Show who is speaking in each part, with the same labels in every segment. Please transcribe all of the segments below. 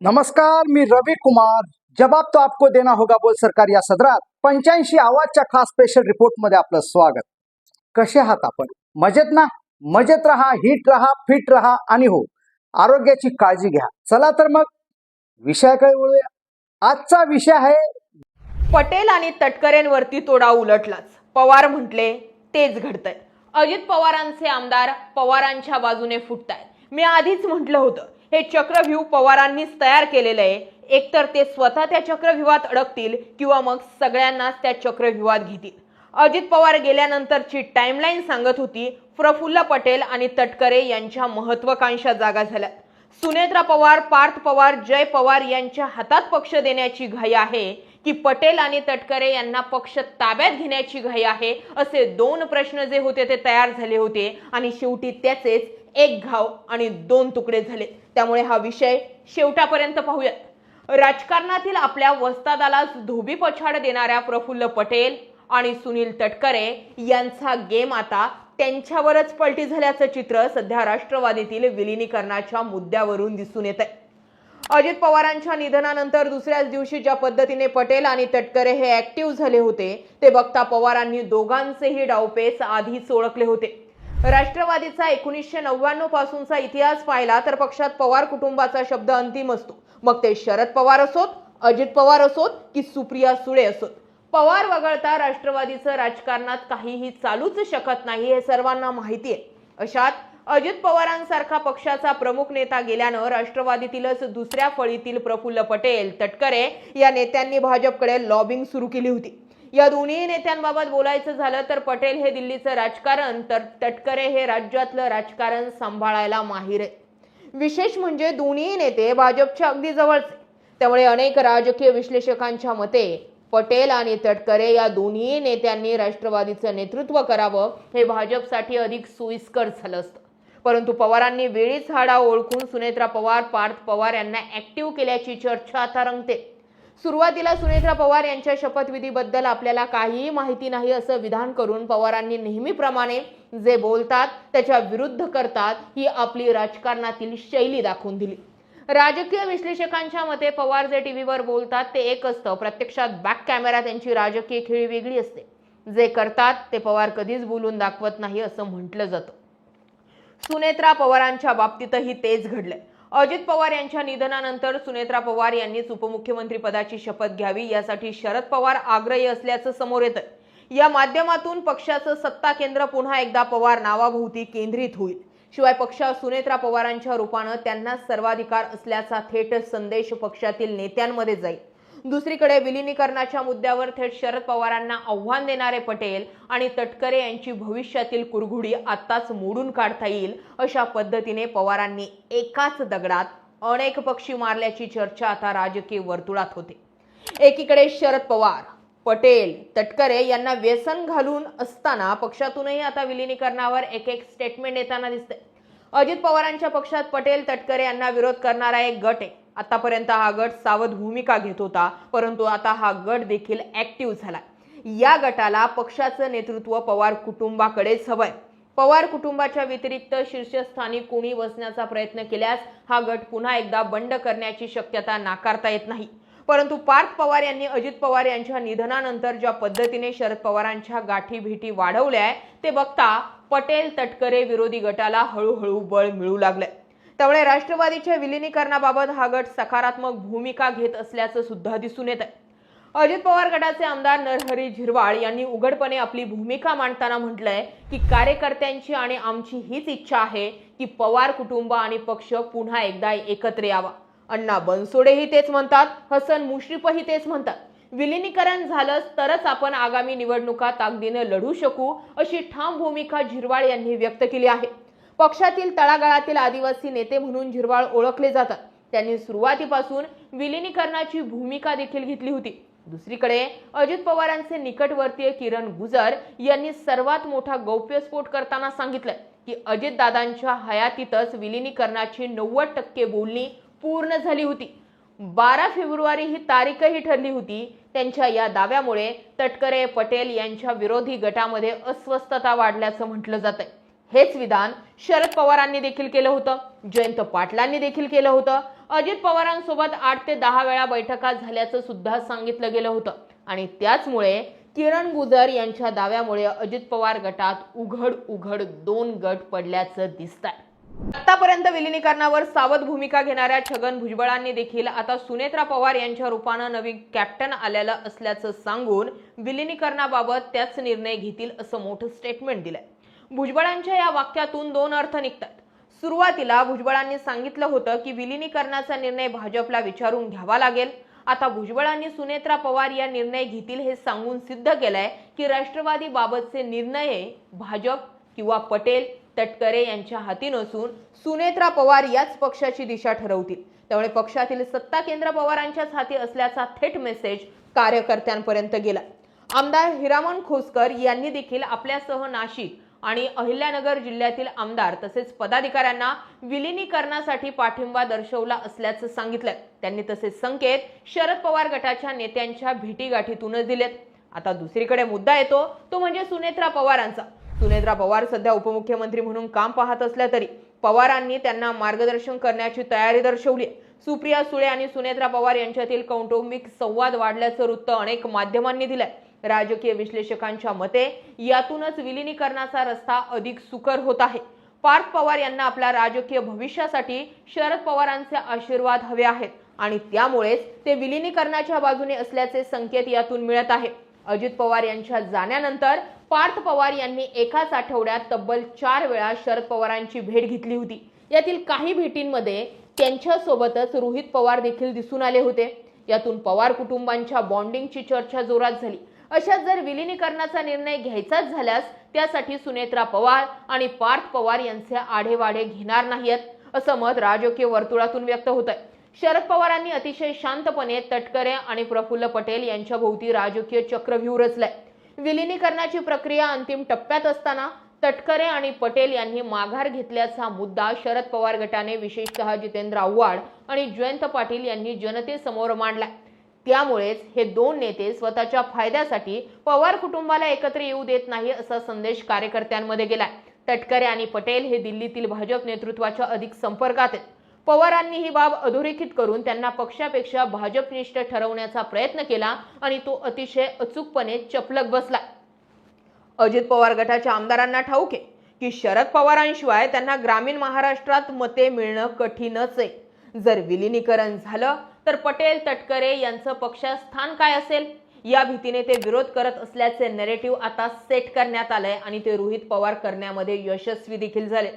Speaker 1: नमस्कार, मी रवी कुमार. जवाब तो आपको देना होगा बोल सरकार या सदरात 85 आवाजच्या खास स्पेशल रिपोर्ट मध्ये आपलं स्वागत. कसे आहात आपण? मजेत ना? मजेत राहा, हिट राहा, फिट राहा आणि हो, आरोग्याची काळजी घ्या. चला तर मग विषयाकडे वळूया. आजचा विषय आहे
Speaker 2: पटेल आणि तटकरेंवरती तोडा उलटलाच. पवार म्हटले तेच घडतंय. अजित पवारांचे आमदार पवारांच्या बाजूने फुटतायत. मी आधीच म्हटलं होतं, हे चक्रव्यूह पवारांनीच तयार केलेलं आहे. एकतर ते स्वतः त्या चक्रव्यूहात अडकतील किंवा मग सगळ्यांनाच त्या चक्रव्यूहात घेतील. अजित पवार गेल्यानंतरची टाइमलाईन सांगत होती, प्रफुल्ल पटेल आणि तटकरे यांच्या महत्वाकांक्षा जागा झाल्या. सुनेत्रा पवार, पार्थ पवार, जय पवार यांच्या हातात पक्ष देण्याची घाई आहे की पटेल आणि तटकरे यांना पक्ष ताब्यात घेण्याची घाई आहे, असे दोन प्रश्न जे होते ते तयार झाले होते आणि शेवटी त्याचेच एक घाव आणि दोन तुकडे झाले. त्यामुळे हा विषय शेवटापर्यंत पाहूया. राजकारणातील आपल्या वस्तादाला धोबी पछाड देणाऱ्या प्रफुल्ल पटेल आणि सुनील तटकरे यांचा गेम आता त्यांच्यावरच पलटी झाल्याचं चित्र सध्या राष्ट्रवादीतील विलिनीकरणाच्या मुद्द्यावरून दिसून येत आहे. अजित पवारांच्या निधनानंतर दुसऱ्याच दिवशी ज्या पद्धतीने पटेल आणि तटकरे हे ऍक्टिव्ह झाले होते ते बघता पवारांनी दोघांचेही डावपेच आधीच ओळखले होते. राष्ट्रवादीचा 1999 पासूनचा इतिहास पाहिला तर पक्षात पवार कुटुंबाचा शब्द अंतिम असतो. मग ते शरद पवार असोत, अजित पवार असोत की सुप्रिया सुळे असोत, पवार वगळता राष्ट्रवादीचं राजकारणात काहीही चालूच शकत नाही हे सर्वांना माहिती आहे. अशात अजित पवारांसारखा पक्षाचा प्रमुख नेता गेल्यानं राष्ट्रवादीतीलच दुसऱ्या फळीतील प्रफुल्ल पटेल, तटकरे या नेत्यांनी भाजपकडे लॉबिंग सुरू केली होती. या दोन्ही नेत्यांबाबत बोलायचं झालं तर पटेल हे दिल्लीचं राजकारण तर तटकरे हे राज्यातलं राजकारण सांभाळायला माहिर आहे. विशेष म्हणजे दोन्ही नेते भाजपच्या अगदी जवळचे. त्यामुळे अनेक राजकीय विश्लेषकांच्या मते पटेल आणि तटकरे या दोन्ही नेत्यांनी राष्ट्रवादीचं नेतृत्व करावं हे भाजपसाठी अधिक सोयीस्कर झालं असतं. परंतु पवारांनी वेळीच हाडा ओळखून सुनेत्रा पवार, पार्थ पवार यांना ऍक्टिव्ह केल्याची चर्चा आता रंगते. सुरुवातीला सुनेत्रा पवार यांच्या शपथविधीबद्दल आपल्याला काहीही माहिती नाही असं विधान करून पवारांनी नेहमीप्रमाणे जे बोलतात त्याच्या विरुद्ध करतात ही आपली राजकारणातील शैली दाखवून दिली. राजकीय विश्लेषकांच्या मते पवार जे टीव्हीवर बोलतात ते एक असतं, प्रत्यक्षात बॅक कॅमेरा त्यांची राजकीय खेळी वेगळी असते. जे करतात ते पवार कधीच बोलून दाखवत नाही असं म्हटलं जातं. सुनेत्रा पवारांच्या बाबतीतही तेच घडलंय. अजित पवार यांच्या निधनानंतर सुनेत्रा पवार यांनीच उपमुख्यमंत्री पदाची शपथ घ्यावी यासाठी शरद पवार आग्रही असल्याचं समोर येतं. या माध्यमातून पक्षाचं सत्ता केंद्र पुन्हा एकदा पवार नावाभोवती केंद्रित होईल. शिवाय पक्षात सुनेत्रा पवारांच्या रूपानं त्यांना सर्वाधिकार असल्याचा थेट संदेश पक्षातील नेत्यांमध्ये जाईल. दुसरीकडे विलिनीकरणाच्या मुद्द्यावर थेट शरद पवारांना आव्हान देणारे पटेल आणि तटकरे यांची भविष्यातील कुरघुडी आताच मोडून काढता येईल अशा पद्धतीने पवारांनी एकाच दगडात अनेक पक्षी मारल्याची चर्चा आता राजकीय वर्तुळात होते. एकीकडे शरद पवार, पटेल, तटकरे यांना व्यसन घालून असताना पक्षातूनही आता विलिनीकरणावर एक स्टेटमेंट येताना दिसते. अजित पवारांच्या पक्षात पटेल, तटकरे यांना विरोध करणारा एक गट आहे. आतापर्यंत हा गट सावध भूमिका घेत होता, परंतु आता हा गट देखील ऍक्टिव्ह झाला. या गटाला पक्षाचं नेतृत्व पवार कुटुंबाकडेच हवंय. पवार कुटुंबाच्या व्यतिरिक्त शीर्षस्थानी कोणी बसण्याचा प्रयत्न केल्यास हा गट पुन्हा एकदा बंड करण्याची शक्यता नाकारता येत नाही. परंतु पार्थ पवार यांनी अजित पवार यांच्या निधनानंतर ज्या पद्धतीने शरद पवारांच्या गाठी भेटी वाढवल्या ते बघता पटेल तटकरे विरोधी गटाला हळूहळू बळ मिळू लागलंय. त्यामुळे राष्ट्रवादीच्या विलिनीकरणाबाबत हा गट सकारात्मक भूमिका घेत असल्याचं सुद्धा दिसून येत आहे. अजित पवार गटाचे आमदार नरहरी झिरवाळ यांनी उघडपणे आपली भूमिका मांडताना म्हटलंय की कार्यकर्त्यांची आणि आमची हीच इच्छा आहे की पवार कुटुंब आणि पक्ष पुन्हा एकदा एकत्र यावा. अण्णा बनसोडेही तेच म्हणतात, हसन मुश्रीफही तेच म्हणतात. विलिनीकरण झालंच तरच आपण आगामी निवडणुका ताकदीने लढू शकू अशी ठाम भूमिका झिरवाळ यांनी व्यक्त केली आहे. पक्षातील तळागाळातील आदिवासी नेते म्हणून झिरवाळ ओळखले जातात. त्यांनी सुरुवातीपासून विलिनीकरणाची भूमिका देखील घेतली होती. दुसरीकडे अजित पवारांचे निकटवर्तीय किरण गुजर यांनी सर्वात मोठा गौप्यस्फोट करताना सांगितलं की अजितदादांच्या हयातीतच विलिनीकरणाची 90% बोलणी पूर्ण झाली होती. 12 फेब्रुवारी ही तारीखही ठरली होती. त्यांच्या या दाव्यामुळे तटकरे, पटेल यांच्या विरोधी गटामध्ये अस्वस्थता वाढल्याचं म्हटलं जातंय. हेच विधान शरद पवारांनी देखील केलं होतं, जयंत पाटलांनी देखील केलं होतं. अजित पवारांसोबत 8 ते 10 वेळा बैठका झाल्याचं सुद्धा सांगितलं गेलं होतं. आणि त्याचमुळे किरण गुजर यांच्या दाव्यामुळे अजित पवार गटात उघड 2 गट पडल्याचं दिसतंय. आतापर्यंत विलिनीकरणावर सावध भूमिका घेणाऱ्या छगन भुजबळांनी देखील आता सुनेत्रा पवार यांच्या रूपानं नवीन कॅप्टन आलेलं असल्याचं सांगून विलिनीकरणाबाबत त्याच निर्णय घेतील असं मोठं स्टेटमेंट दिलंय. भुजबळांच्या या वाक्यातून 2 अर्थ निघतात. सुरुवातीला भुजबळांनी सांगितलं होतं की विलिनीकरणाचा निर्णय भाजपला विचारून घ्यावा लागेल. आता भुजबळांनी सुनेत्रा पवार या निर्णय घेतील हे सांगून सिद्ध केलंय की राष्ट्रवादी बाबतचे निर्णय भाजप किंवा पटेल तटकरे यांच्या हाती नसून सुनेत्रा पवार याच पक्षाची दिशा ठरवतील. त्यामुळे पक्षातील सत्ता केंद्र पवारांच्याच हाती असल्याचा थेट मेसेज कार्यकर्त्यांपर्यंत गेला. आमदार हिरामण खोसकर यांनी देखील आपल्यासह नाशिक आणि अहिल्यानगर जिल्ह्यातील आमदार तसेच पदाधिकाऱ्यांना विलिनीकरणासाठी पाठिंबा दर्शवला असल्याचं सांगितलंय. त्यांनी तसेच संकेत शरद पवार गटाच्या नेत्यांच्या भेटीगाठीतूनच दिलेत. आता दुसरीकडे मुद्दा येतो तो म्हणजे सुनेत्रा पवारांचा. सुनेत्रा पवार सध्या उपमुख्यमंत्री म्हणून काम पाहत असल्या तरी पवारांनी त्यांना मार्गदर्शन करण्याची तयारी दर्शवली. सुप्रिया सुळे आणि सुनेत्रा पवार यांच्यातील कौटुंबिक संवाद वाढल्याचं वृत्त अनेक माध्यमांनी दिलंय. राजकीय विश्लेषकांच्या मते यातूनच विलिनीकरणाचा रस्ता अधिक सुकर होत आहे. पार्थ पवार यांना आपल्या राजकीय भविष्यासाठी शरद पवारांचे आशीर्वाद हवे आहेत आणि त्यामुळेच ते विलिनीकरणाच्या बाजूने असल्याचे संकेत यातून मिळत आहे. अजित पवार यांच्या जाण्यानंतर पार्थ पवार यांनी एकाच आठवड्यात तब्बल 4 वेळा शरद पवारांची भेट घेतली होती. यातील काही भेटींमध्ये त्यांच्यासोबतच रोहित पवार देखील दिसून आले होते. यातून पवार कुटुंबांच्या बॉन्डिंगची चर्चा जोरात झाली. अशात जर विलिनीकरणाचा निर्णय घ्यायचाच झाल्यास त्यासाठी सुनेत्रा पवार आणि पार्थ पवार यांचे आढेवाढे घेणार नाहीत असं मत राजकीय वर्तुळातून व्यक्त होत आहे. शरद पवारांनी अतिशय शांतपणे तटकरे आणि प्रफुल्ल पटेल यांच्या भोवती राजकीय चक्रव्यूह रचलाय. विलिनीकरणाची प्रक्रिया अंतिम टप्प्यात असताना तटकरे आणि पटेल यांनी माघार घेतल्याचा मुद्दा शरद पवार गटाने विशेषतः जितेंद्र आव्हाड आणि जयंत पाटील यांनी जनतेसमोर मांडलाय. त्यामुळेच हे 2 नेते स्वतःच्या फायद्यासाठी पवार कुटुंबाला एकत्र येऊ देत नाही असा संदेश कार्यकर्त्यांमध्ये गेलाय. तटकरे आणि पटेल हे दिल्लीतील भाजप नेतृत्वाच्या अधिक संपर्कात आहेत. पवारांनी ही बाब अधोरेखित करून त्यांना पक्षापेक्षा भाजपनिष्ठ ठरवण्याचा प्रयत्न केला आणि तो अतिशय अचूकपणे चपलक बसला. अजित पवार गटाच्या आमदारांना ठाऊक आहे की शरद पवारांशिवाय त्यांना ग्रामीण महाराष्ट्रात मते मिळणं कठीणच आहे. जर विलिनीकरण झालं तर पटेल तटकरे यांचं पक्षात स्थान काय असेल या भीतीने ते विरोध करत असल्याचे नॅरेटिव्ह आता सेट करण्यात आलंय आणि ते रोहित पवार करण्यामध्ये यशस्वी देखील झाले.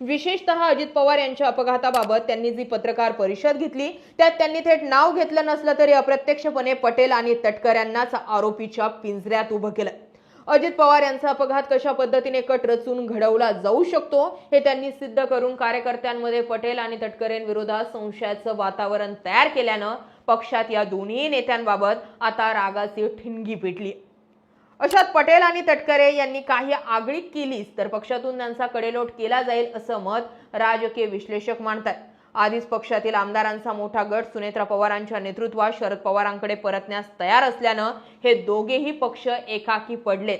Speaker 2: विशेषतः अजित पवार यांच्या अपघाताबाबत त्यांनी जी पत्रकार परिषद घेतली त्यात त्यांनी थेट नाव घेतलं नसलं तरी अप्रत्यक्षपणे पटेल आणि तटकऱ्यांनाच आरोपीच्या पिंजऱ्यात उभं केलं. अजित पवार यांचा अपघात कशा पद्धतीने कट रचून घडवला जाऊ शकतो हे त्यांनी सिद्ध करून कार्यकर्त्यांमध्ये पटेल आणि तटकरेंविरोधात संशयाचं वातावरण तयार केल्यानं पक्षात या दोन्ही नेत्यांबाबत आता रागाची ठिणगी पेटली. अशात पटेल आणि तटकरे यांनी काही आगळीक केलीच तर पक्षातून त्यांचा कडेलोट केला जाईल असं मत राजकीय विश्लेषक मांडतात. आधीच पक्षातील आमदारांचा मोठा गट सुनेत्रा पवारांच्या नेतृत्वात शरद पवारांकडे परतण्यास तयार असल्यानं हे दोघेही पक्ष एकाकी पडलेत.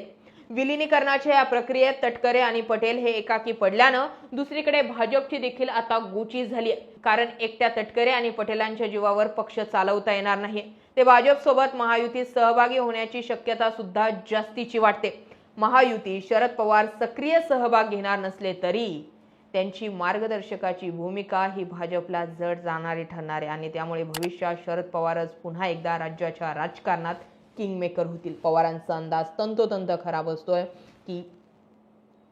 Speaker 2: विलिनीकरणाच्या या प्रक्रियेत तटकरे आणि पटेल हे एकाकी पडल्यानं दुसरीकडे भाजपची देखील आता गोची झाली आहे. कारण एकट्या तटकरे आणि पटेलांच्या जीवावर पक्ष चालवता येणार नाही. ते भाजपसोबत महायुतीत सहभागी होण्याची शक्यता सुद्धा जास्तीची वाटते. महायुती शरद पवार सक्रिय सहभाग घेणार नसले तरी त्यांची मार्गदर्शकाची भूमिका ही भाजपला जड जाणारी ठरणार आहे आणि त्यामुळे भविष्यात शरद पवारच पुन्हा एकदा राज्याच्या राजकारणात किंगमेकर होतील. पवारांचा अंदाज तंतोतंत खराब असतोय की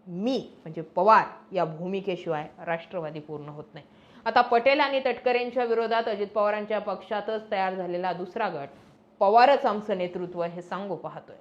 Speaker 2: मी म्हणजे पवार या भूमिकेशिवाय राष्ट्रवादी पूर्ण होत नाही. आता पटेल आणि तटकरेंच्या विरोधात अजित पवारांच्या पक्षातच तयार झालेला दुसरा गट पवारच आमचं नेतृत्व हे सांगू पाहतोय.